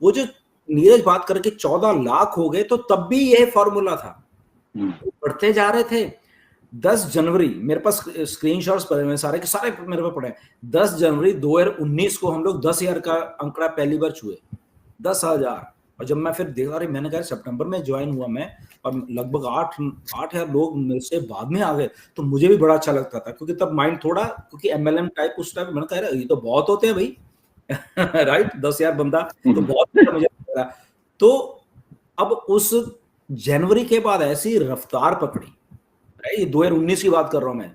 वो जो नीरज बात करके 14 लाख हो गए, तो तब भी यह फॉर्मूला था, बढ़ते जा रहे थे। 10 जनवरी मेरे पास स्क्रीनशॉट्स पड़े हुए सारे के सारे मेरे पास पड़े हैं। 10 जनवरी 2019 को हम लोग 10,000 का आंकड़ा पहली बार छुए, 10,000। और जब मैं फिर देखा, अरे मैंने कहा सितंबर में ज्वाइन हुआ मैं, और लगभग 8,000 लोग मेरे से बाद में आ गए, तो मुझे भी बड़ा अच्छा लगता था, क्योंकि तब माइंड थोड़ा, क्योंकि MLM टाइप उस टाइप मैंने कहा ये तो बहुत होते हैं भाई राइट, 10,000 बंदा तो बहुत होता है, मुझे लग रहा। तो अब उस जनवरी के बाद ऐसी रफ्तार पकड़ी, ये 2019 की बात कर रहा हूं मैं,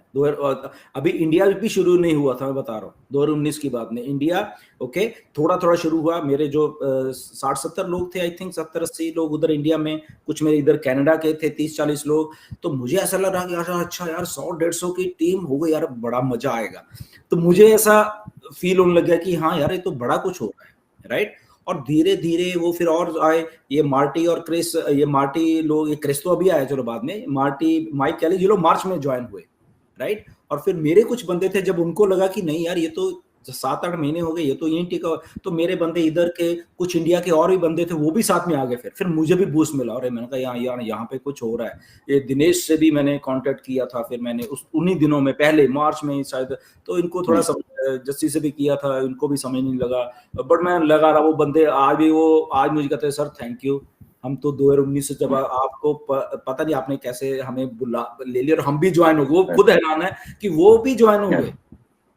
अभी इंडिया भी शुरू नहीं हुआ था, मैं बता रहा हूँ 2019 की बात में इंडिया, ओके, थोड़ा थोड़ा शुरू हुआ। मेरे जो 60-70 लोग थे, आई थिंक 70-80 लोग उधर इंडिया में, कुछ मेरे इधर कनाडा के थे 30-40 लोग। तो मुझे ऐसा लग रहा कि यार अच्छा यार 100-150 की टीम हो गई यार, बड़ा मजा आएगा। तो मुझे ऐसा फील होने लग गया कि हाँ यार ये तो बड़ा कुछ हो रहा है, राइट। और धीरे धीरे वो फिर और आए, ये मार्टी और क्रिस, ये मार्टी लोग, ये क्रिस तो अभी आया चलो बाद में, मार्टी माइक कैली ये लोग मार्च में ज्वाइन हुए, राइट। और फिर मेरे कुछ बंदे थे, जब उनको लगा कि नहीं यार ये तो 7-8 महीने हो गए, ये तो यहीं टिका, तो मेरे बंदे इधर के कुछ इंडिया के और भी बंदे थे, वो भी साथ में आ गए। फिर मुझे भी बूस्ट मिला, और मैंने कहा यहाँ पे कुछ हो रहा है। ये दिनेश से भी मैंने कांटेक्ट किया था, फिर मैंने उन्हीं दिनों में पहले मार्च में शायद, तो इनको थोड़ा जस्सी से भी किया था, इनको भी समझ नहीं लगा, बट मैं लगा रहा। वो बंदे आज मुझे कहते हैं सर थैंक यू, हम तो 2019 से जब आपको पता नहीं आपने कैसे हमें बुला ले लिया और हम भी ज्वाइन हो गए। वो खुद हैरान है कि वो भी ज्वाइन हो गए,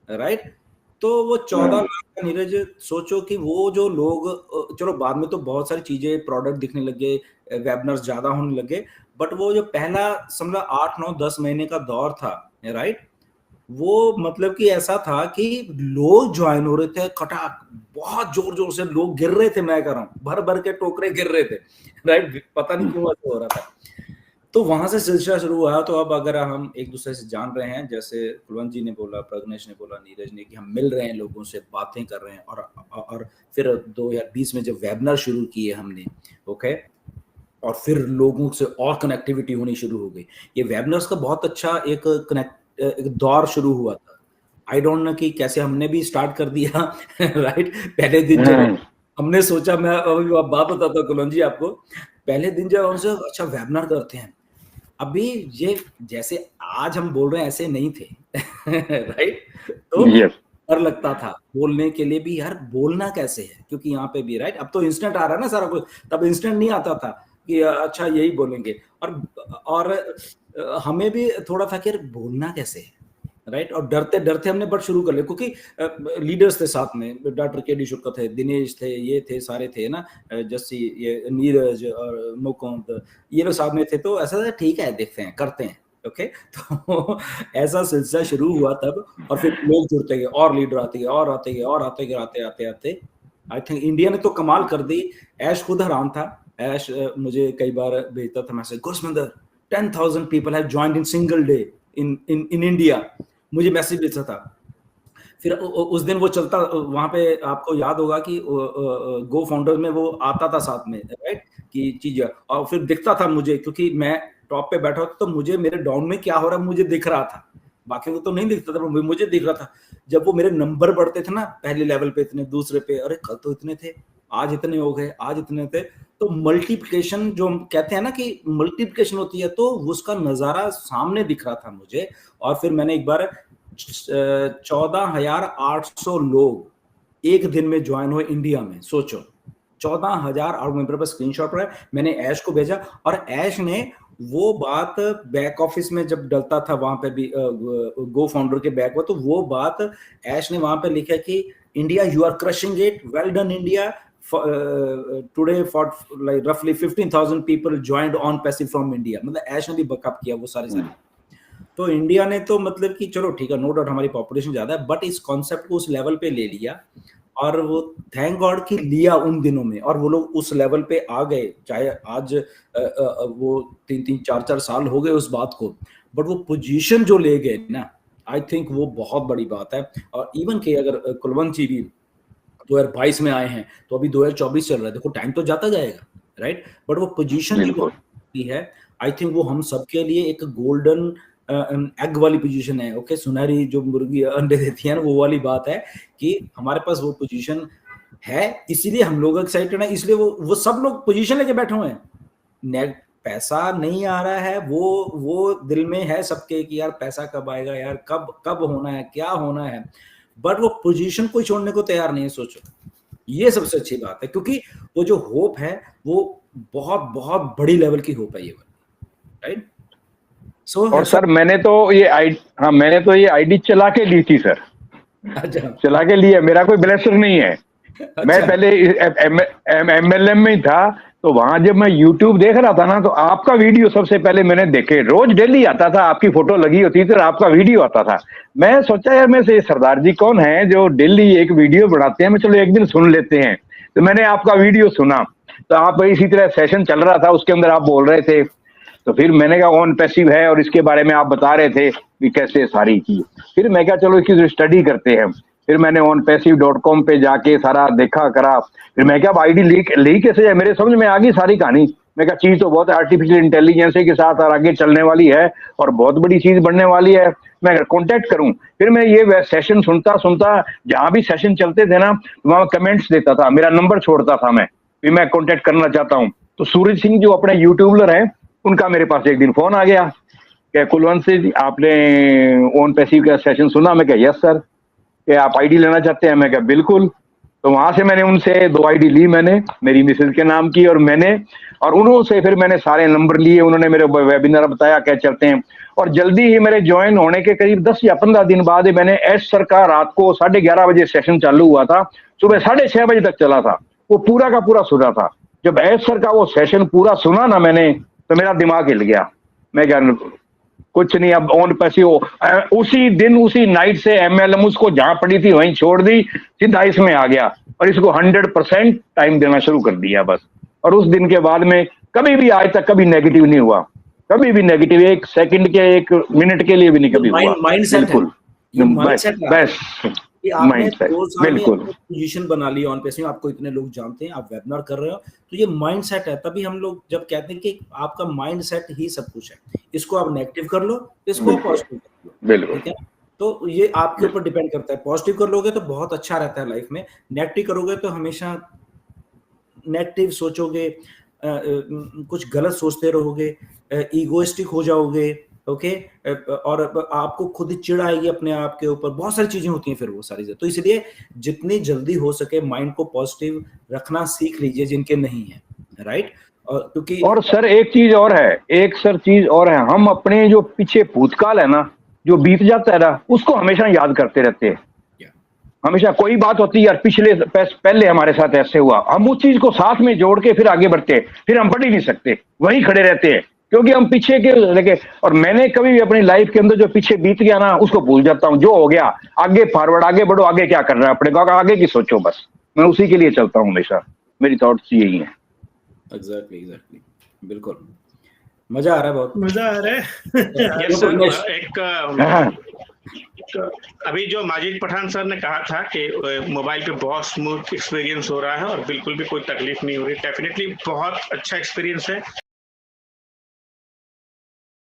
राइट। तो वो 14 लाख का नीरज, सोचो कि वो जो लोग, चलो बाद में तो बहुत सारी चीजें प्रोडक्ट दिखने लगे, वेबिनार्स ज्यादा होने लगे, बट वो जो पहला समझा 8-9-10 महीने का दौर था, राइट, वो मतलब कि ऐसा था कि लोग ज्वाइन हो रहे थे खटाक, बहुत जोर जोर से लोग गिर रहे थे, मैं कह रहा हूँ भर भर के टोकरे गिर रहे थे, राइट। पता नहीं क्यों ऐसा हो रहा था। तो वहां से सिलसिला शुरू हुआ। तो अब अगर हम एक दूसरे से जान रहे हैं, जैसे कुलवंत जी ने बोला, प्रग्नेश ने बोला, नीरज ने, कि हम मिल रहे हैं, लोगों से बातें कर रहे हैं, और फिर 2020 में जब वेबिनार शुरू किए हमने, ओके, और फिर लोगों से और कनेक्टिविटी होनी शुरू हो गई। ये वेबिनार्स का बहुत अच्छा एक दौर शुरू हुआ था। आई डोंट नो कि कैसे हमने भी स्टार्ट कर दिया राइट। पहले दिन जब हमने सोचा, मैं अभी बात बताता हूँ कुलवंत जी आपको, पहले दिन जब हमसे अच्छा वेबिनार करते हैं, अभी ये जैसे आज हम बोल रहे हैं ऐसे नहीं थे राइट। तो डर लगता था बोलने के लिए भी, यार बोलना कैसे है, क्योंकि यहाँ पे भी, राइट, अब तो इंस्टेंट आ रहा है ना सारा कुछ, तब इंस्टेंट नहीं आता था कि अच्छा यही बोलेंगे। और हमें भी थोड़ा था कि बोलना कैसे है, राइट। और डरते डरते हमने बट शुरू कर लिया, क्योंकि लीडर्स थे साथ में, डॉक्टर के.डी. शुक्ला थे, दिनेश थे, ये थे, सारे थे ना, जस्सी, ये नीरज और मुकुंद, ये लोग साथ में थे। तो ऐसा था ठीक है, देखते हैं, करते हैं, ओके। तो ऐसा सिलसिला शुरू हुआ तब, और फिर लोग जुड़ते गए, और लीडर आते गए, और आते गए, और आते गए, आते आते आई थिंक इंडिया ने तो कमाल कर दी। ऐश खुद हैरान था। ऐश मुझे कई बार भेजता था message, Gursaminder 10,000 people have joined in single day in India, मुझे मैसेज भेजता था। फिर उस दिन वो चलता वहां पे, आपको याद होगा कि गो फाउंडर में वो आता था साथ में, राइट, की चीज, और फिर दिखता था मुझे, क्योंकि मैं टॉप पे बैठा था, तो मुझे मेरे डाउन में क्या हो रहा है मुझे दिख रहा था, बाकी को तो नहीं दिखता था, मुझे दिख रहा था। जब वो मेरे नंबर बढ़ते थे ना, पहले लेवल पे इतने, दूसरे पे, अरे कल तो इतने थे, आज इतने हो गए, आज इतने थे। तो मल्टीप्लिकेशन जो हम कहते हैं ना कि मल्टीप्लिकेशन होती है, तो उसका नजारा सामने दिख रहा था मुझे। और फिर मैंने एक बार 14,800 लोग एक दिन में ज्वाइन हुए इंडिया में, सोचो 14,000। और मेरे पास स्क्रीनशॉट है, मैंने ऐश को भेजा, और ऐश ने वो बात बैक ऑफिस में जब डलता था वहां पे भी, गो फाउंडर के बैक में, तो वो बात ऐश ने वहां पे लिखा कि India you are crushing it, well done India, today for like रफली 15,000 people joined on passive from India. मतलब ऐश ने भी बैकअप किया वो सारी। तो इंडिया ने तो मतलब कि चलो ठीक है, नो डाउट हमारी पॉपुलेशन ज्यादा है, बट इस कॉन्सेप्ट को उस लेवल पे ले लिया, और वो थैंक गॉड कि लिया उन दिनों में, और वो लोग उस लेवल पे आ गए। चाहे आज वो 3-4 साल हो गए उस बात को, बट वो पोजीशन जो ले गए ना, आई थिंक वो बहुत बड़ी बात है। और इवन के अगर कुलवंत जी भी 2022 में आए हैं, तो अभी 2024 चल रहा है, देखो टाइम तो जाता जाएगा, राइट। बट वो पोजीशन जो है, आई थिंक वो हम सबके लिए एक गोल्डन एग वाली पोजीशन है, ओके, सुनहरी जो मुर्गी अंडे देती है ना, वो वाली बात है कि हमारे पास वो पोजीशन है, इसीलिए हम लोग एक्साइटेड हैं, इसलिए वो सब लोग पोजीशन लेके बैठे हुए हैं। नेट पैसा नहीं आ रहा है, वो दिल में है सबके कि यार पैसा कब आएगा, यार कब होना है, क्या होना है, बट वो पोजीशन कोई छोड़ने को तैयार नहीं है। सोचो, ये सबसे अच्छी बात है, क्योंकि वो जो होप है वो बहुत बहुत बड़ी लेवल की होप है ये, राइट? और सर मैंने तो ये आईडी चला के ली थी सर। अच्छा, चला के लिया, मेरा कोई ब्लेसर नहीं है। अच्छा। मैं पहले MLM में ही था, तो वहां जब मैं YouTube देख रहा था ना, तो आपका वीडियो सबसे पहले मैंने देखे, रोज डेली आता था, आपकी फोटो लगी होती थी और आपका वीडियो आता था। मैं सोचा यार मैं से सरदार जी कौन है जो डेली एक वीडियो बनाते हैं, मैं चलो एक दिन सुन लेते हैं। तो मैंने आपका वीडियो सुना, तो आप इसी तरह सेशन चल रहा था, उसके अंदर आप बोल रहे थे, तो फिर मैंने कहा ऑन पैसिव है और इसके बारे में आप बता रहे थे कि कैसे सारी चीज। फिर मैं क्या चलो इसकी स्टडी करते हैं। फिर मैंने onpassive.com पे जाके सारा देखा करा। फिर मैं क्या आईडी ली कैसे है, मेरे समझ में आ गई सारी कहानी। मैं क्या चीज तो बहुत आर्टिफिशियल इंटेलिजेंस के साथ और आगे चलने वाली है और बहुत बड़ी चीज बनने वाली है, मैं कॉन्टेक्ट करूं। फिर मैं ये सेशन सुनता जहां भी सेशन चलते थे ना, वहां कमेंट्स देता था, मेरा नंबर छोड़ता था मैं, फिर मैं कॉन्टेक्ट करना चाहता हूँ। तो सूरज सिंह जो अपने यूट्यूबर है, उनका मेरे पास एक दिन फोन आ गया कि कुलवंत सिंह आपने ऑन पैसिव का सेशन सुना? मैं क्या यस सर। कि आप आईडी लेना चाहते हैं? मैं क्या बिल्कुल। तो वहां से मैंने उनसे 2 आईडी ली, मैंने मेरी मिसेज के नाम की और उन्होंने फिर मैंने सारे नंबर लिए, उन्होंने मेरे वेबिनार बताया क्या चलते हैं। और जल्दी ही मेरे ज्वाइन होने के करीब 10 या 15 दिन बाद मैंने एस सर का रात को 11:30 बजे सेशन चालू हुआ था, सुबह 6:30 बजे तक चला था, वो पूरा का पूरा सुना था। जब एस सर का वो सेशन पूरा सुना ना मैंने, तो मेरा दिमाग हिल गया। मैं क्या कुछ नहीं, अब ऑन पैसिव उसी दिन उसी नाइट से MLM उसको जहां पड़ी थी वहीं छोड़ दी, सीधा इसमें आ गया और इसको 100% टाइम देना शुरू कर दिया बस। और उस दिन के बाद में कभी भी आज तक कभी नेगेटिव नहीं हुआ, कभी भी नेगेटिव 1 सेकंड के 1 मिनट के लिए भी नहीं कभी हुआ। बिल्कुल बस कि आपने 2 साल में बिल्कुल पोजीशन बना ली ऑन पैसिव, आपको इतने लोग जानते हैं, आप वेबिनार कर रहे हो, तो ये माइंडसेट है। तभी हम लोग जब कहते हैं कि आपका माइंडसेट ही सब कुछ है, इसको आप नेगेटिव कर लो, इसको पॉजिटिव कर लो, बिल्कुल। ठीक है? तो ये आपके ऊपर डिपेंड करता है। पॉजिटिव कर लोगे तो बहुत अच्छा रहता है लाइफ में, नेगेटिव करोगे तो हमेशा नेगेटिव सोचोगे, कुछ गलत सोचते रहोगे, ईगोइस्टिक हो जाओगे, ओके, और आपको खुद ही चिढ़ आएगी अपने आप के ऊपर, बहुत सारी चीजें होती हैं फिर वो सारी। तो इसलिए जितनी जल्दी हो सके माइंड को पॉजिटिव रखना सीख लीजिए, जिनके नहीं है, राइट? क्योंकि और सर एक चीज और है, हम अपने जो पीछे भूतकाल है ना, जो बीत जाता है ना, उसको हमेशा याद करते रहते हैं। हमेशा कोई बात होती है यार, पहले हमारे साथ ऐसे हुआ, हम उस चीज को साथ में जोड़ के फिर आगे बढ़ते हैं, फिर हम बढ़ ही नहीं सकते, वहीं खड़े रहते हैं, क्योंकि हम पीछे के लगे। और मैंने कभी भी अपनी लाइफ के अंदर जो पीछे बीत गया ना, उसको भूल जाता हूँ। जो हो गया आगे फॉरवर्ड, आगे बढ़ो, आगे क्या करना है अपने को, आगे की सोचो, बस मैं उसी के लिए चलता हूँ हमेशा, मेरी थॉट्स यही है। एग्जैक्टली बिल्कुल। मजा आ रहा है, बहुत मजा आ रहा है। अभी जो माजिद पठान सर ने कहा था कि मोबाइल पे बहुत स्मूथ एक्सपीरियंस हो रहा है और बिल्कुल भी कोई तकलीफ नहीं हो रही, डेफिनेटली बहुत अच्छा एक्सपीरियंस है।